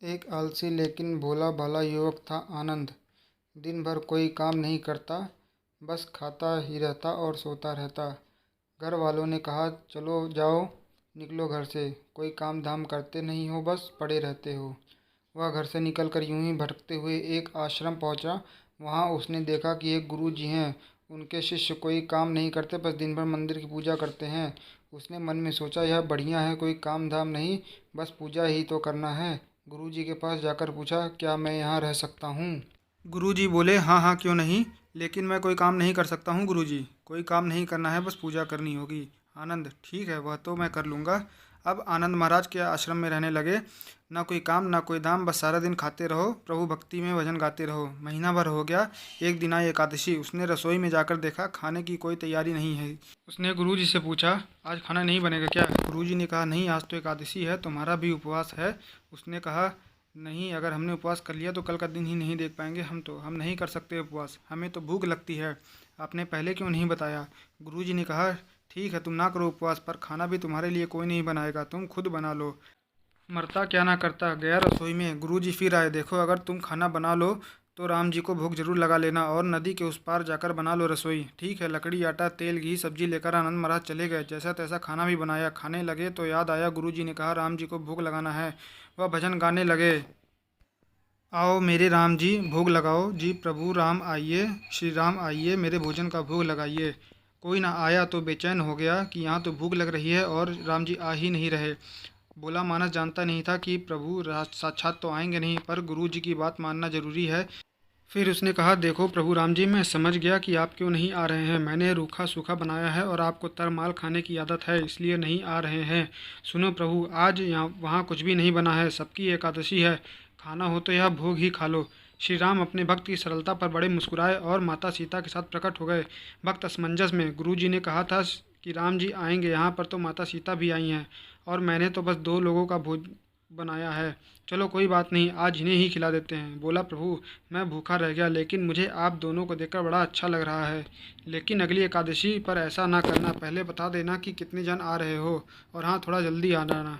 एक आलसी लेकिन भोला भाला युवक था आनंद। दिन भर कोई काम नहीं करता, बस खाता ही रहता और सोता रहता। घर वालों ने कहा, चलो जाओ, निकलो घर से, कोई काम धाम करते नहीं हो, बस पड़े रहते हो। वह घर से निकलकर यूं ही भटकते हुए एक आश्रम पहुंचा। वहां उसने देखा कि एक गुरु जी हैं। उनके शिष्य कोई काम नहीं करते, बस दिन भर मंदिर की पूजा करते हैं। उसने मन में सोचा, यह बढ़िया है, कोई काम धाम नहीं, बस पूजा ही तो करना है। गुरु जी के पास जाकर पूछा, क्या मैं यहाँ रह सकता हूँ? गुरुजी बोले, हाँ हाँ क्यों नहीं, लेकिन मैं कोई काम नहीं कर सकता हूँ गुरुजी। कोई काम नहीं करना है, बस पूजा करनी होगी। आनंद, ठीक है, वह तो मैं कर लूँगा। अब आनंद महाराज के आश्रम में रहने लगे। ना कोई काम ना कोई दाम, बस सारा दिन खाते रहो, प्रभु भक्ति में भजन गाते रहो। महीना भर हो गया। एक दिन आई एकादशी। उसने रसोई में जाकर देखा, खाने की कोई तैयारी नहीं है। उसने गुरुजी से पूछा, आज खाना नहीं बनेगा क्या? गुरुजी ने कहा, नहीं, आज तो एकादशी है, तुम्हारा भी उपवास है। उसने कहा, नहीं, अगर हमने उपवास कर लिया तो कल का दिन ही नहीं देख पाएंगे। हम नहीं कर सकते उपवास, हमें तो भूख लगती है। आपने पहले क्यों नहीं बताया? गुरुजी ने कहा, ठीक है, तुम ना करो उपवास, पर खाना भी तुम्हारे लिए कोई नहीं बनाएगा, तुम खुद बना लो। मरता क्या ना करता। गया रसोई में। गुरुजी फिर आए। देखो, अगर तुम खाना बना लो तो राम जी को भोग जरूर लगा लेना, और नदी के उस पार जाकर बना लो रसोई। ठीक है। लकड़ी, आटा, तेल, घी, सब्जी लेकर आनंद महाराज चले गए। जैसा तैसा खाना भी बनाया। खाने लगे तो याद आया, गुरुजी ने कहा राम जी को भोग लगाना है। वह भजन गाने लगे। आओ मेरे राम जी, भोग लगाओ जी, प्रभु राम आइए, श्री राम आइए, मेरे भोजन का भोग लगाइए। कोई ना आया तो बेचैन हो गया कि यहाँ तो भूख लग रही है और राम जी आ ही नहीं रहे। भोला मानस जानता नहीं था कि प्रभु साक्षात तो आएंगे नहीं, पर गुरु जी की बात मानना जरूरी है। फिर उसने कहा, देखो प्रभु राम जी, मैं समझ गया कि आप क्यों नहीं आ रहे हैं। मैंने रूखा सूखा बनाया है और आपको तरमाल खाने की आदत है, इसलिए नहीं आ रहे हैं। सुनो प्रभु, आज यहाँ वहाँ कुछ भी नहीं बना है, सबकी एकादशी है। खाना हो तो यह भोग ही खा लो। श्री राम अपने भक्त की सरलता पर बड़े मुस्कुराए और माता सीता के साथ प्रकट हो गए। भक्त असमंजस में। गुरु जी ने कहा था कि राम जी आएंगे, यहाँ पर तो माता सीता भी आई हैं, और मैंने तो बस दो लोगों का भोज बनाया है। चलो कोई बात नहीं, आज इन्हें ही खिला देते हैं। बोला, प्रभु मैं भूखा रह गया, लेकिन मुझे आप दोनों को देखकर बड़ा अच्छा लग रहा है। लेकिन अगली एकादशी पर ऐसा ना करना, पहले बता देना कि कितने जन आ रहे हो, और हाँ, थोड़ा जल्दी आ जाना।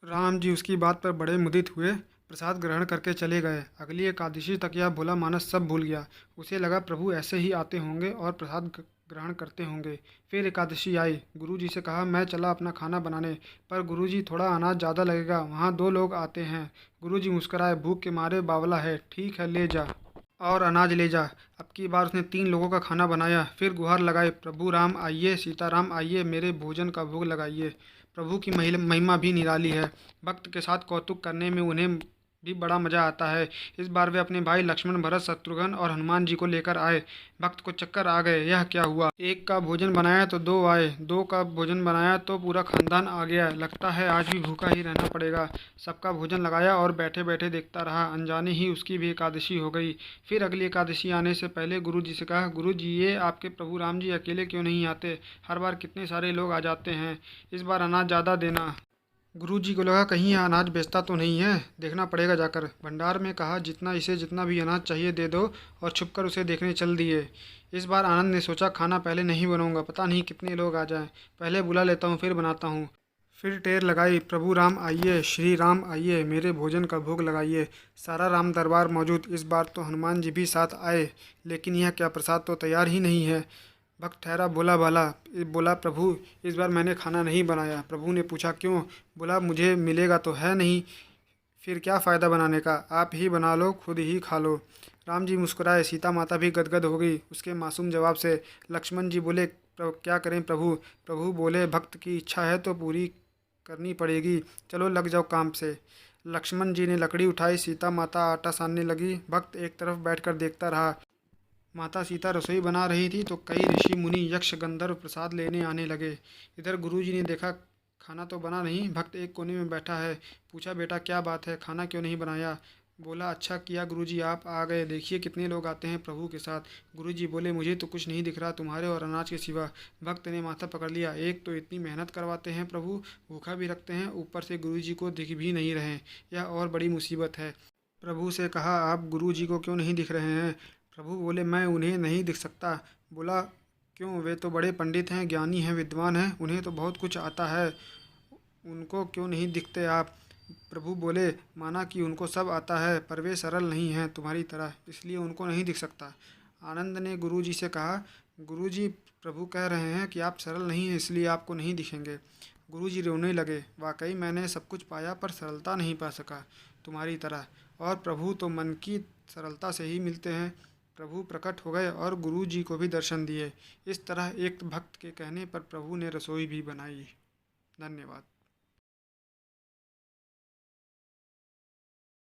राम जी उसकी बात पर बड़े मुदित हुए। प्रसाद ग्रहण करके चले गए। अगली एकादशी तक यह भोला मानस सब भूल गया। उसे लगा प्रभु ऐसे ही आते होंगे और प्रसाद ग्रहण करते होंगे। फिर एकादशी आई। गुरुजी से कहा, मैं चला अपना खाना बनाने, पर गुरुजी, थोड़ा अनाज ज़्यादा लगेगा, वहाँ दो लोग आते हैं। गुरुजी मुस्कुराए, भूख के मारे बावला है, ठीक है ले जा, और अनाज ले जा। अब की बार उसने 3 लोगों का खाना बनाया। फिर गुहार लगाए, प्रभु राम आइए, सीताराम आइए, मेरे भोजन का भोग लगाइए। प्रभु की महिमा भी निराली है। भक्त के साथ कौतुक करने में उन्हें भी बड़ा मजा आता है। इस बार वे अपने भाई लक्ष्मण, भरत, शत्रुघ्न और हनुमान जी को लेकर आए। भक्त को चक्कर आ गए। यह क्या हुआ? एक का भोजन बनाया तो दो आए, दो का भोजन बनाया तो पूरा खानदान आ गया। लगता है आज भी भूखा ही रहना पड़ेगा। सबका भोजन लगाया और बैठे बैठे देखता रहा। अनजाने ही उसकी भी एकादशी हो गई। फिर अगली एकादशी आने से पहले गुरु जी से कहा, गुरु जी, ये आपके प्रभु राम जी अकेले क्यों नहीं आते? हर बार कितने सारे लोग आ जाते हैं, इस बार अनाज ज़्यादा देना। गुरुजी को लगा, कहीं यह अनाज बेचता तो नहीं है, देखना पड़ेगा जाकर। भंडार में कहा, जितना इसे जितना भी अनाज चाहिए दे दो, और छुपकर उसे देखने चल दिए। इस बार आनंद ने सोचा, खाना पहले नहीं बनाऊंगा, पता नहीं कितने लोग आ जाएं, पहले बुला लेता हूँ फिर बनाता हूँ। फिर टेर लगाई, प्रभु राम आइए, श्री राम आइए, मेरे भोजन का भोग लगाइए। सारा राम दरबार मौजूद। इस बार तो हनुमान जी भी साथ आए, लेकिन यह क्या, प्रसाद तो तैयार ही नहीं है। भक्त ठहरा, बोला भला, बोला, प्रभु इस बार मैंने खाना नहीं बनाया। प्रभु ने पूछा, क्यों? बोला, मुझे मिलेगा तो है नहीं, फिर क्या फ़ायदा बनाने का, आप ही बना लो, खुद ही खा लो। राम जी मुस्कुराए। सीता माता भी गदगद हो गई उसके मासूम जवाब से। लक्ष्मण जी बोले, क्या करें प्रभु?" प्रभु बोले, भक्त की इच्छा है तो पूरी करनी पड़ेगी, चलो लग जाओ काम से। लक्ष्मण जी ने लकड़ी उठाई। सीता माता आटा सानने लगी। भक्त एक तरफ बैठकर देखता रहा। माता सीता रसोई बना रही थी तो कई ऋषि मुनि, यक्ष, गंधर्व प्रसाद लेने आने लगे। इधर गुरुजी ने देखा खाना तो बना नहीं, भक्त एक कोने में बैठा है। पूछा, बेटा क्या बात है, खाना क्यों नहीं बनाया? बोला, अच्छा किया गुरुजी आप आ गए, देखिए कितने लोग आते हैं प्रभु के साथ। गुरुजी बोले, मुझे तो कुछ नहीं दिख रहा तुम्हारे और अनाज के सिवा। भक्त ने माथा पकड़ लिया। एक तो इतनी मेहनत करवाते हैं प्रभु, भूखा भी रखते हैं, ऊपर से गुरुजी को दिख भी नहीं रहे, यह और बड़ी मुसीबत है। प्रभु से कहा, आप गुरु जी को क्यों नहीं दिख रहे हैं? प्रभु बोले, मैं उन्हें नहीं दिख सकता। बोला, क्यों? वे तो बड़े पंडित हैं, ज्ञानी हैं, विद्वान हैं, उन्हें तो बहुत कुछ आता है, उनको क्यों नहीं दिखते आप? प्रभु बोले, माना कि उनको सब आता है पर वे सरल नहीं हैं तुम्हारी तरह, इसलिए उनको नहीं दिख सकता। आनंद ने गुरुजी से कहा, गुरुजी, प्रभु कह रहे हैं कि आप सरल नहीं हैं इसलिए आपको नहीं दिखेंगे। गुरुजी रोने लगे, वाकई मैंने सब कुछ पाया पर सरलता नहीं पा सका तुम्हारी तरह, और प्रभु तो मन की सरलता से ही मिलते हैं। प्रभु प्रकट हो गए और गुरुजी को भी दर्शन दिए। इस तरह एक भक्त के कहने पर प्रभु ने रसोई भी बनाई। धन्यवाद।